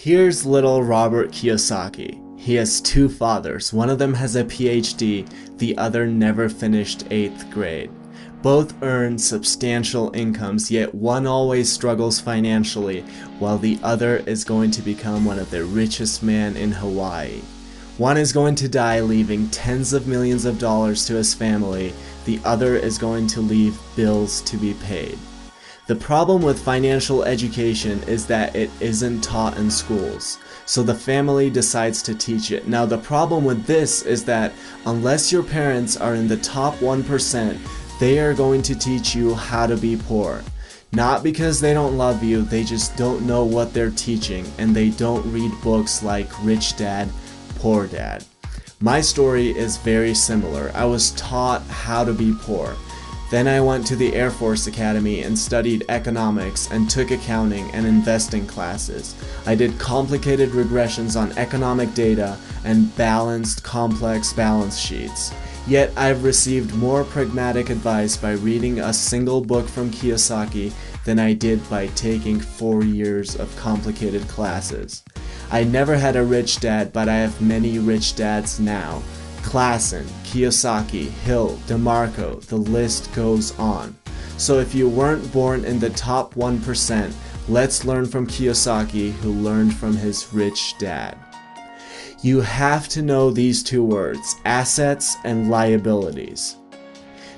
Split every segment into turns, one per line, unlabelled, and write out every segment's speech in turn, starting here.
Here's little Robert Kiyosaki. He has two fathers. One of them has a PhD, the other never finished 8th grade. Both earn substantial incomes, yet one always struggles financially, while the other is going to become one of the richest men in Hawaii. One is going to die leaving tens of millions of dollars to his family. The other is going to leave bills to be paid. The problem with financial education is that it isn't taught in schools, so the family decides to teach it. Now the problem with this is that unless your parents are in the top 1%, they are going to teach you how to be poor. Not because they don't love you, they just don't know what they're teaching, and they don't read books like Rich Dad, Poor Dad. My story is very similar. I was taught how to be poor. Then I went to the Air Force Academy and studied economics and took accounting and investing classes. I did complicated regressions on economic data and balanced complex balance sheets. Yet I've received more pragmatic advice by reading a single book from Kiyosaki than I did by taking 4 years of complicated classes. I never had a rich dad, but I have many rich dads now. Klassen, Kiyosaki, Hill, DeMarco, the list goes on. So if you weren't born in the top 1%, let's learn from Kiyosaki, who learned from his rich dad. You have to know these two words, assets and liabilities.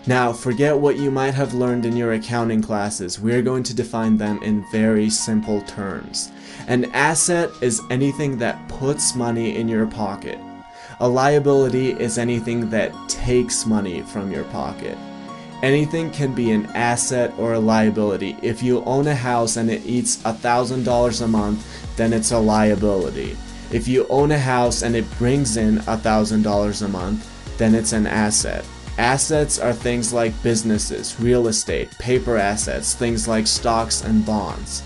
Now, forget what you might have learned in your accounting classes. We're going to define them in very simple terms. An asset is anything that puts money in your pocket. A liability is anything that takes money from your pocket. Anything can be an asset or a liability. If you own a house and it eats $1,000 a month, then it's a liability. If you own a house and it brings in $1,000 a month, then it's an asset. Assets are things like businesses, real estate, paper assets, things like stocks and bonds.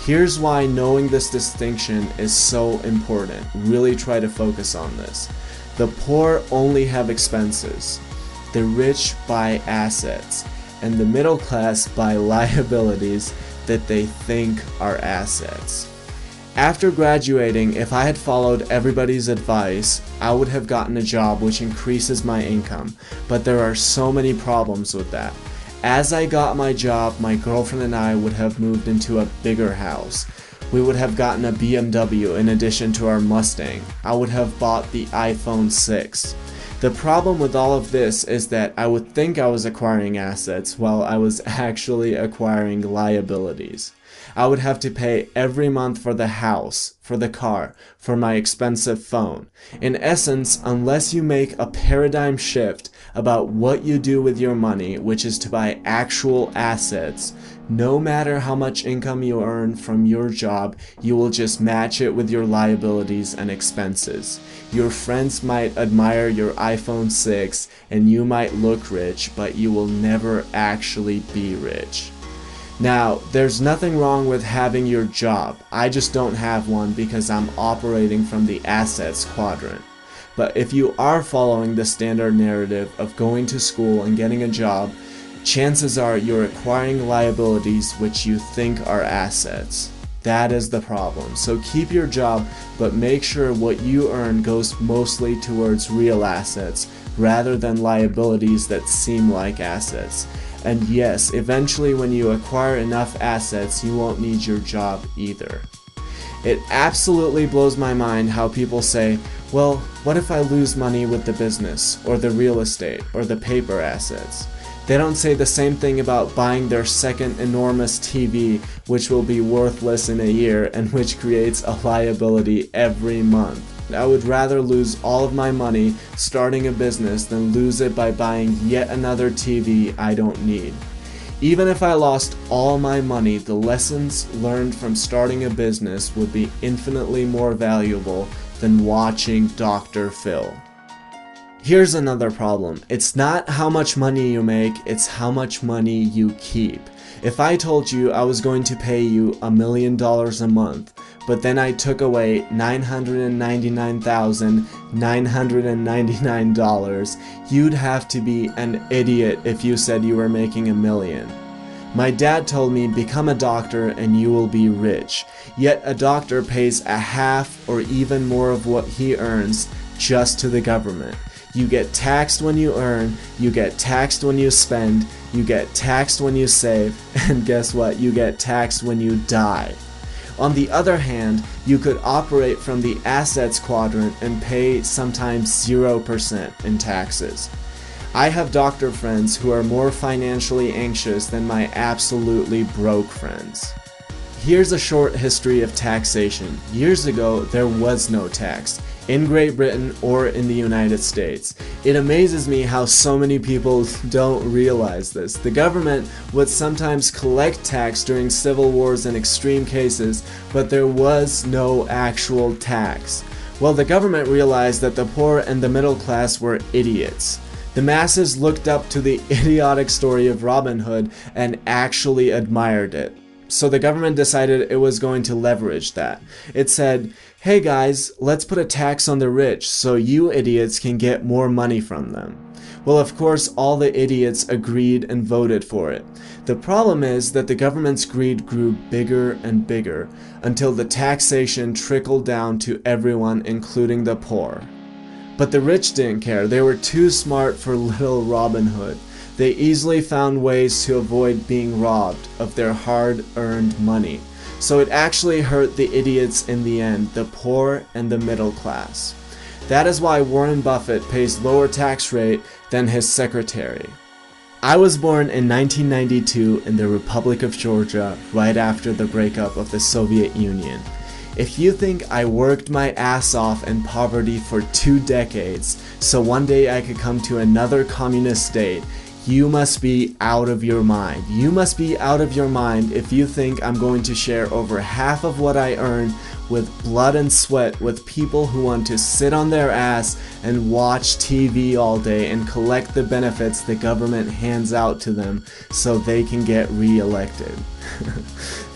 Here's why knowing this distinction is so important. Really try to focus on this. The poor only have expenses. The rich buy assets. And the middle class buy liabilities that they think are assets. After graduating, if I had followed everybody's advice, I would have gotten a job which increases my income, but there are so many problems with that. As I got my job, my girlfriend and I would have moved into a bigger house. We would have gotten a BMW in addition to our Mustang. I would have bought the iPhone 6. The problem with all of this is that I would think I was acquiring assets while I was actually acquiring liabilities. I would have to pay every month for the house, for the car, for my expensive phone. In essence, unless you make a paradigm shift about what you do with your money, which is to buy actual assets, no matter how much income you earn from your job, you will just match it with your liabilities and expenses. Your friends might admire your iPhone 6 and you might look rich, but you will never actually be rich. Now, there's nothing wrong with having your job. I just don't have one because I'm operating from the assets quadrant. But if you are following the standard narrative of going to school and getting a job, chances are you're acquiring liabilities which you think are assets. That is the problem. So keep your job, but make sure what you earn goes mostly towards real assets rather than liabilities that seem like assets. And yes, eventually when you acquire enough assets, you won't need your job either. It absolutely blows my mind how people say, well, what if I lose money with the business, or the real estate, or the paper assets? They don't say the same thing about buying their second enormous TV, which will be worthless in a year and which creates a liability every month. I would rather lose all of my money starting a business than lose it by buying yet another TV I don't need. Even if I lost all my money, the lessons learned from starting a business would be infinitely more valuable than watching Dr. Phil. Here's another problem. It's not how much money you make, it's how much money you keep. If I told you I was going to pay you $1 million a month, but then I took away $999,999, you'd have to be an idiot if you said you were making $1 million. My dad told me, become a doctor and you will be rich. Yet a doctor pays a half or even more of what he earns just to the government. You get taxed when you earn, you get taxed when you spend, you get taxed when you save, and guess what? You get taxed when you die. On the other hand, you could operate from the assets quadrant and pay sometimes 0% in taxes. I have doctor friends who are more financially anxious than my absolutely broke friends. Here's a short history of taxation. Years ago, there was no tax, in Great Britain or in the United States. It amazes me how so many people don't realize this. The government would sometimes collect tax during civil wars and extreme cases, but there was no actual tax. Well, the government realized that the poor and the middle class were idiots. The masses looked up to the idiotic story of Robin Hood and actually admired it. So the government decided it was going to leverage that. It said, hey guys, let's put a tax on the rich so you idiots can get more money from them. Well, of course, all the idiots agreed and voted for it. The problem is that the government's greed grew bigger and bigger until the taxation trickled down to everyone, including the poor. But the rich didn't care. They were too smart for little Robin Hood. They easily found ways to avoid being robbed of their hard-earned money. So it actually hurt the idiots in the end, the poor and the middle class. That is why Warren Buffett pays lower tax rate than his secretary. I was born in 1992 in the Republic of Georgia, right after the breakup of the Soviet Union. If you think I worked my ass off in poverty for 2 decades, so one day I could come to another communist state, you must be out of your mind. You must be out of your mind if you think I'm going to share over half of what I earn with blood and sweat with people who want to sit on their ass and watch TV all day and collect the benefits the government hands out to them so they can get re-elected.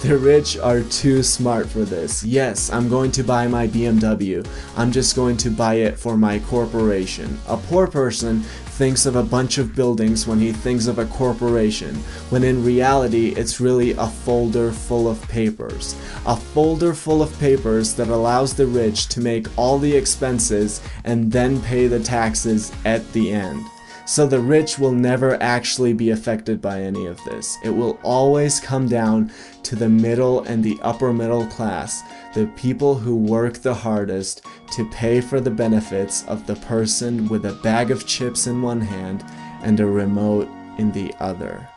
The rich are too smart for this. Yes, I'm going to buy my BMW. I'm just going to buy it for my corporation. A poor person thinks of a bunch of buildings when he thinks of a corporation, when in reality it's really a folder full of papers. A folder full of papers that allows the rich to make all the expenses and then pay the taxes at the end. So the rich will never actually be affected by any of this. It will always come down to the middle and the upper middle class, the people who work the hardest to pay for the benefits of the person with a bag of chips in one hand and a remote in the other.